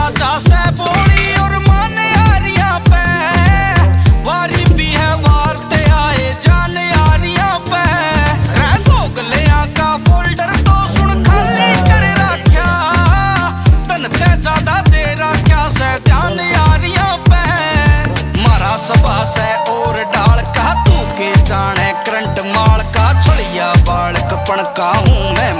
राजा से बोली और मन यारियां पे वारी भी है वारते आए जान यारियां पे गोगलियां का फोल्डर तो सुन खाली कर रख्या तन ते ज्यादा दे रख्या से ध्यान यारियां पे मारा सभा से और डाल का तू के जाने करंट माल का छलिया बालक पणका हूँ मैं